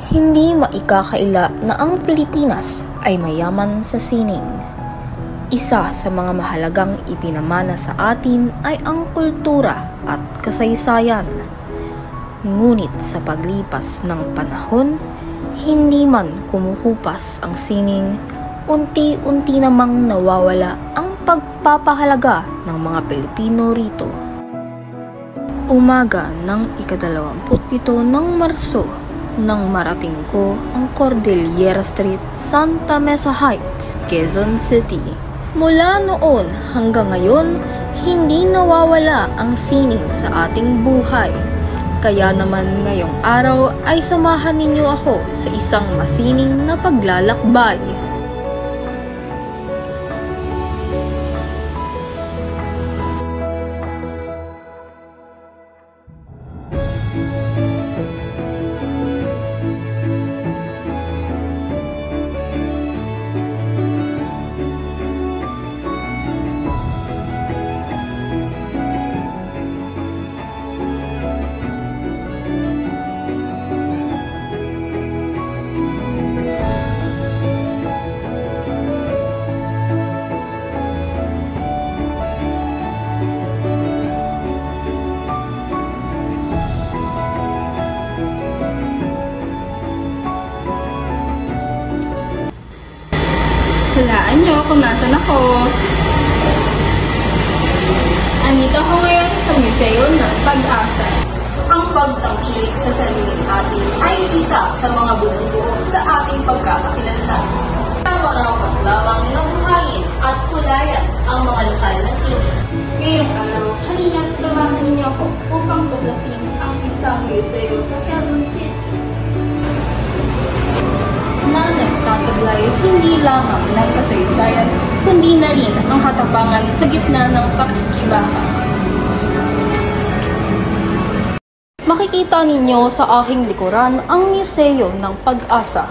Hindi maikakaila na ang Pilipinas ay mayaman sa sining. Isa sa mga mahalagang ipinamana sa atin ay ang kultura at kasaysayan. Ngunit sa paglipas ng panahon, hindi man kumukupas ang sining, unti-unti namang nawawala ang pagpapahalaga ng mga Pilipino rito. Umaga ng ika-27 ng Marso, nang marating ko ang Cordillera Street, Santa Mesa Heights, Quezon City. Mula noon hanggang ngayon, hindi nawawala ang sining sa ating buhay. Kaya naman ngayong araw ay samahan ninyo ako sa isang masining na paglalakbay. Hulaan nyo kung nasan ako. Andito ako ngayon sa Museo ng Pag-asa. Ang pagtangkilik sa sariling atin ay isa sa mga bumubuo sa ating pagkakakilanlan. Marapat lamang na buhayin at kulayan ang mga lokal na sining. Ngayong araw, halina't samahan ninyo ako upang tuklasin ang isang museo sa Quezon City na nagtataglay hindi lamang ng kasaysayan, kundi na rin ang katapangan sa gitna ng pakikibaka. Makikita ninyo sa aking likuran ang Museo ng Pag-asa.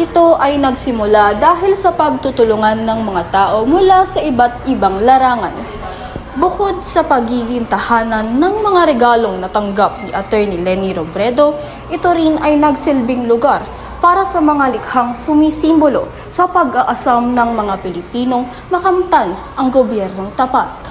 Ito ay nagsimula dahil sa pagtutulungan ng mga tao mula sa iba't ibang larangan. Bukod sa pagiging tahanan ng mga regalong natanggap ni Attorney Leni Robredo, ito rin ay nagsilbing lugar para sa mga likhang sumisimbolo sa pag-aasam ng mga Pilipinong makamtan ang gobyernong tapat.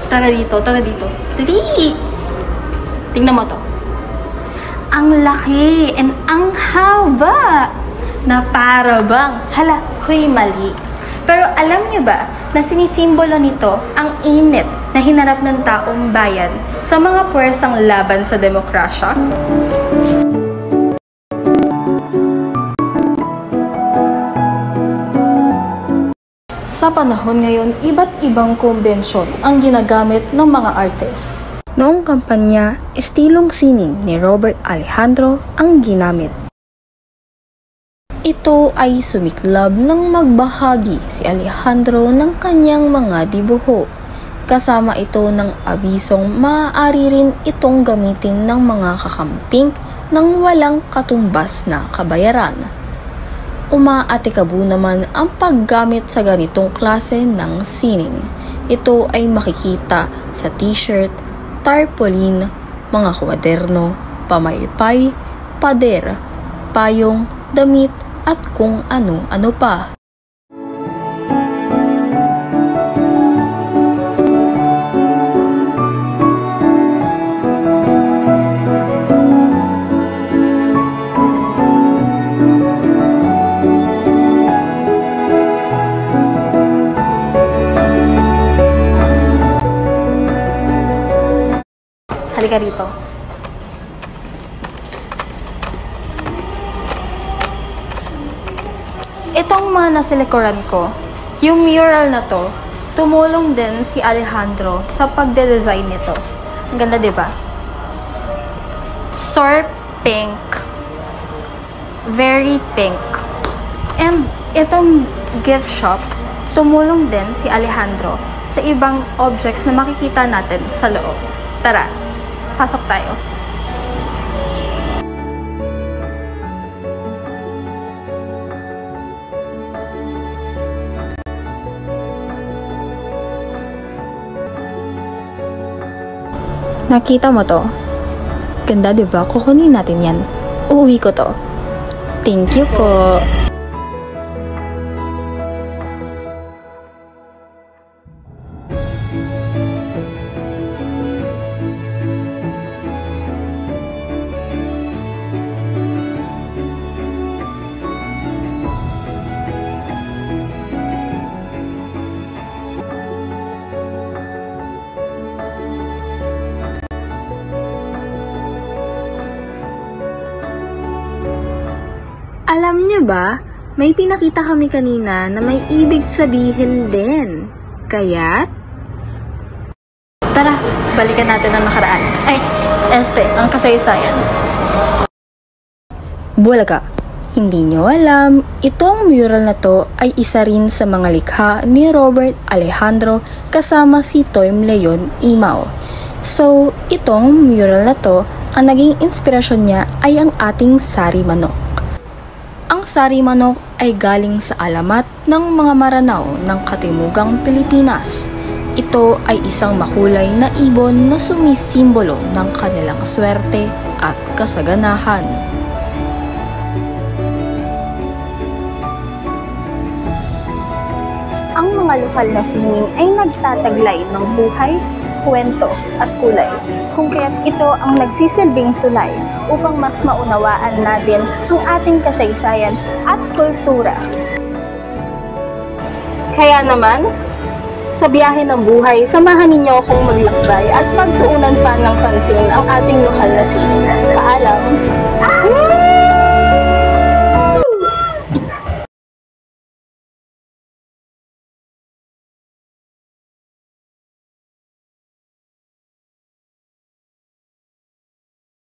Tara dito, tara dito. Dali! Tingnan mo to. Ang laki and ang haba na para bang, hala, huy, mali. Pero alam niyo ba na sinisimbolo nito ang init na hinarap ng taong bayan sa mga puwersang laban sa demokrasya? Sa panahon ngayon, iba't ibang kumbensyon ang ginagamit ng mga artist. Noong kampanya, estilong sining ni Robert Alejandro ang ginamit. Ito ay sumiklab ng magbahagi si Alejandro ng kanyang mga dibuho. Kasama ito ng abisong maaari rin itong gamitin ng mga kakamping ng walang katumbas na kabayaran. Umaatikabu naman ang paggamit sa ganitong klase ng sining. Ito ay makikita sa t-shirt, tarpaulin, mga kwaderno, pamaypay, pader, payong, damit at kung ano-ano pa. Halika rito. Itong mga nasa likuran ko, yung mural na to, tumulong din si Alejandro sa pagde-design nito. Ang ganda, di ba? Sir pink. Very pink. And itong gift shop, tumulong din si Alejandro sa ibang objects na makikita natin sa loob. Tara, pasok tayo. Nakita mo to? Ganda, di ba? Kukunin natin yan. Uuwi ko to. Thank you po. Alam niyo ba, may pinakita kami kanina na may ibig sabihin din. Kaya, Tara, balikan natin ang nakaraan. Ay, ang kasaysayan. Bulaga, hindi nyo alam, itong mural na to ay isa rin sa mga likha ni Robert Alejandro kasama si Toym Leon Imao. So, itong mural na to, ang naging inspirasyon niya ay ang ating sari manok. Ang sari manok ay galing sa alamat ng mga Maranao ng Katimugang Pilipinas. Ito ay isang makulay na ibon na sumisimbolo ng kanilang swerte at kasaganahan. ang mga lokal na sining ay nagtataglay ng buhay, kwento at kulay, kung kaya't ito ang nagsisilbing tulay upang mas maunawaan natin ang ating kasaysayan at kultura. Kaya naman, sa biyahe ng buhay, samahan ninyo akong maglakbay at pagtuunan pa ng pansin ang ating lokal na sining. Paalam!